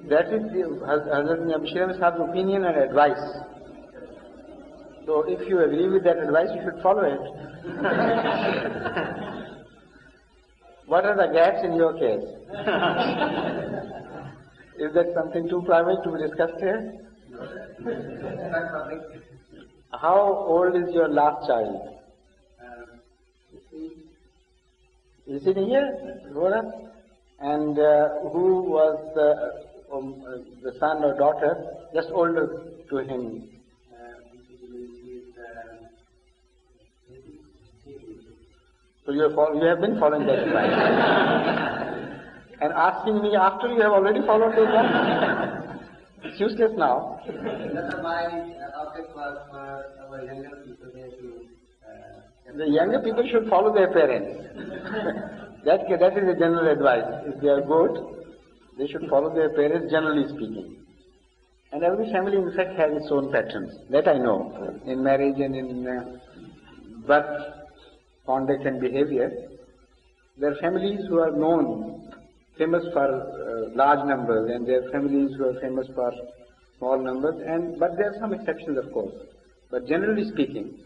That is Hazrat Mirza Bashir Ahmad's opinion and advice. So if you agree with that advice, you should follow it. What are the gaps in your case? Is that something too private to be discussed here? How old is your last child? Is it here? Rora? And who was the son or daughter just older to him? So you have been following that advice. And asking me after you have already followed the advice? It's useless now. My object was for our younger people there to... The younger people should follow their parents. That is the general advice. If they are good, they should follow their parents, generally speaking. And every family, in fact, has its own patterns. That I know. In marriage and in birth, conduct and behavior, there are families who are known, famous for large numbers, and there are families who are famous for small numbers, but there are some exceptions, of course. But generally speaking,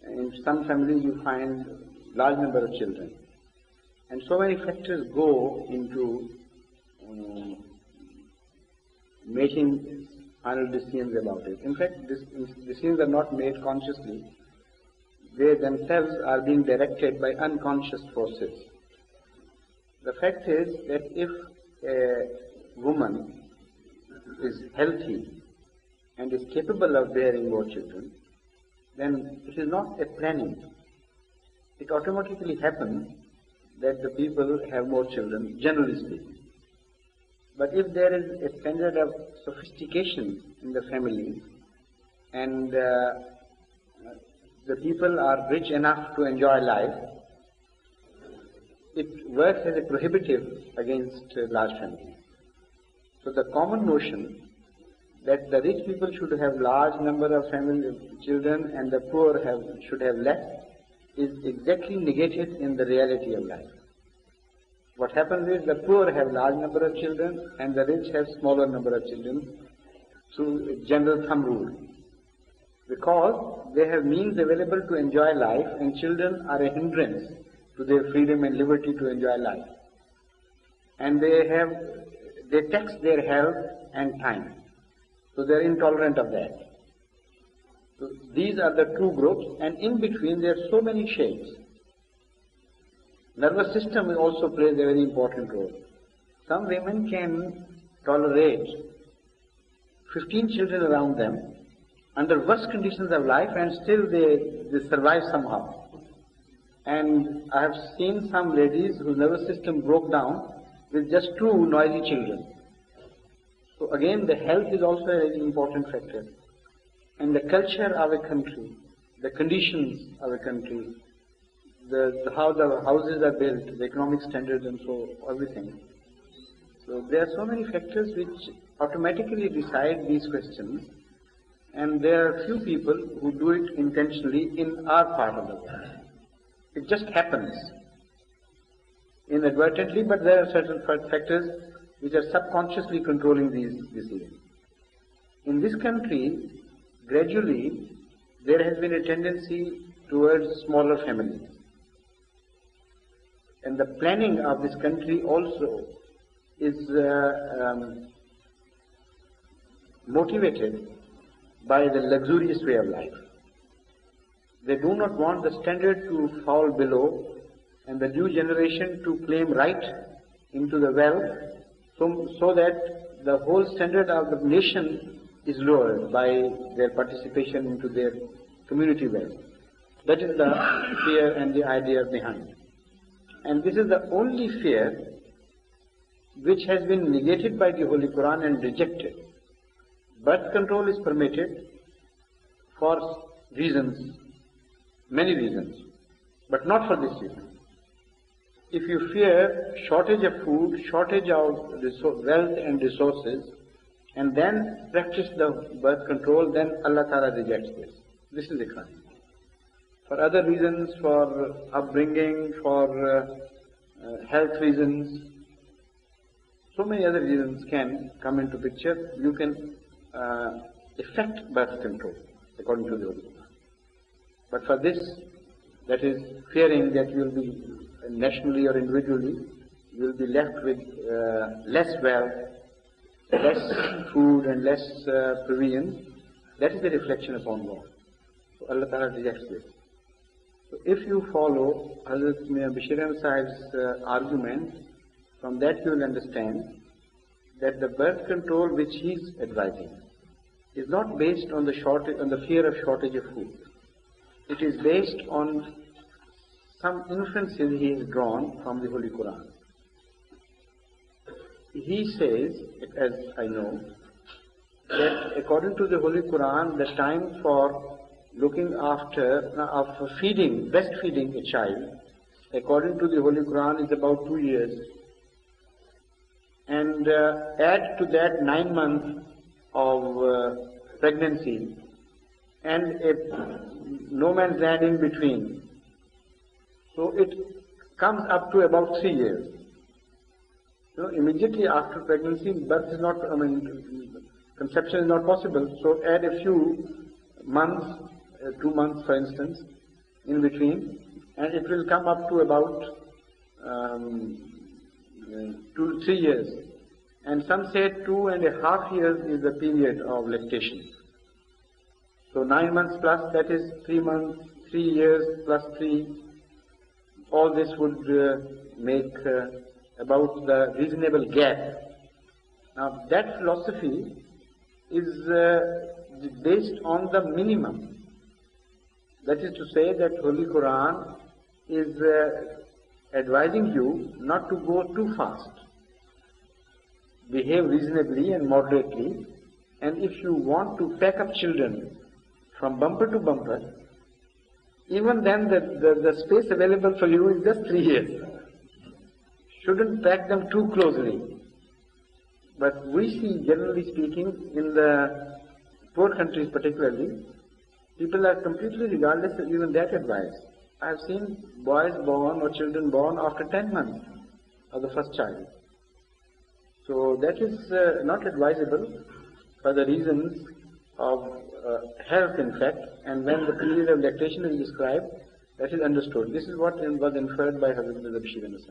in some families you find large number of children. And so many factors go into making final decisions about it. In fact, these decisions are not made consciously. They themselves are being directed by unconscious forces. The fact is that if a woman is healthy and is capable of bearing more children, then it is not a planning. It automatically happens that the people have more children, generally speaking. But if there is a standard of sophistication in the family and the people are rich enough to enjoy life, it works as a prohibitive against large families. So the common notion that the rich people should have large number of children and the poor should have less is exactly negated in the reality of life. What happens is the poor have large number of children and the rich have smaller number of children through a general thumb rule. Because they have means available to enjoy life and children are a hindrance to their freedom and liberty to enjoy life. And they tax their health and time. So they are intolerant of that. So these are the two groups, and in between there are so many shades. Nervous system also plays a very important role. Some women can tolerate 15 children around them under worst conditions of life and still they survive somehow. And I have seen some ladies whose nervous system broke down with just 2 noisy children. So again, the health is also a very important factor. And the culture of a country, the conditions of a country, how the houses are built, the economic standards and so everything. So there are so many factors which automatically decide these questions, and there are few people who do it intentionally in our part of the world. It just happens inadvertently, but there are certain factors which are subconsciously controlling these decisions. In this country, gradually, there has been a tendency towards smaller families. And the planning of this country also is motivated by the luxurious way of life. They do not want the standard to fall below and the new generation to claim right into the wealth so that the whole standard of the nation is lowered by their participation into their community wealth. That is the fear and the idea behind. And this is the only fear which has been negated by the Holy Quran and rejected. Birth control is permitted for reasons, many reasons, but not for this reason. If you fear shortage of food, shortage of wealth and resources, and then practice the birth control, then Allah Ta'ala rejects this. This is a crime. For other reasons, for upbringing, for health reasons, So many other reasons can come into picture. You can effect birth control according to the Holy Quran. But for this, that is fearing that you will be nationally or individually, you will be left with less wealth, less food and less provision. That is the reflection upon war. So Allah Ta'ala rejects this. So if you follow Hazrat Mirza Bashir Ahmad Sahib's argument, from that you will understand that the birth control which he is advising is not based on the fear of shortage of food. It is based on some inferences he has drawn from the Holy Quran. He says, as I know, that according to the Holy Quran, the time for looking after, breastfeeding a child, according to the Holy Quran, is about 2 years. And add to that 9 months of pregnancy and no man's land in between. So it comes up to about 3 years. Immediately after pregnancy, birth is not, conception is not possible. So add a few months, 2 months for instance, in between, and it will come up to about 2 to 3 years. And some say 2.5 years is the period of lactation. So 9 months plus, that is 3 months, 3 years plus 3. All this would make about the reasonable gap. Now that philosophy is based on the minimum. That is to say that Holy Quran is advising you not to go too fast. Behave reasonably and moderately, and if you want to pack up children from bumper to bumper, even then the space available for you is just 3 years. Shouldn't pack them too closely. But we see, generally speaking, in the poor countries particularly, people are completely regardless of even that advice. I have seen boys born or children born after 10 months of the first child. So that is not advisable for the reasons of health, in fact, and when the period of lactation is described, that is understood. This is what was inferred by Hazrat Mirza Bashir Ahmad.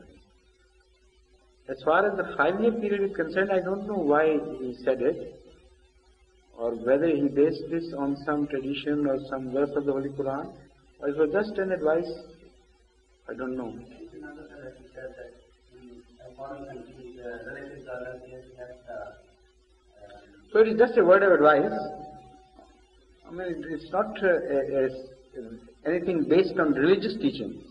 As far as the 5-year period is concerned, I don't know why he said it, or whether he based this on some tradition or some verse of the Holy Quran, or it was just an advice. I don't know. So it is just a word of advice. It's not anything based on religious teachings.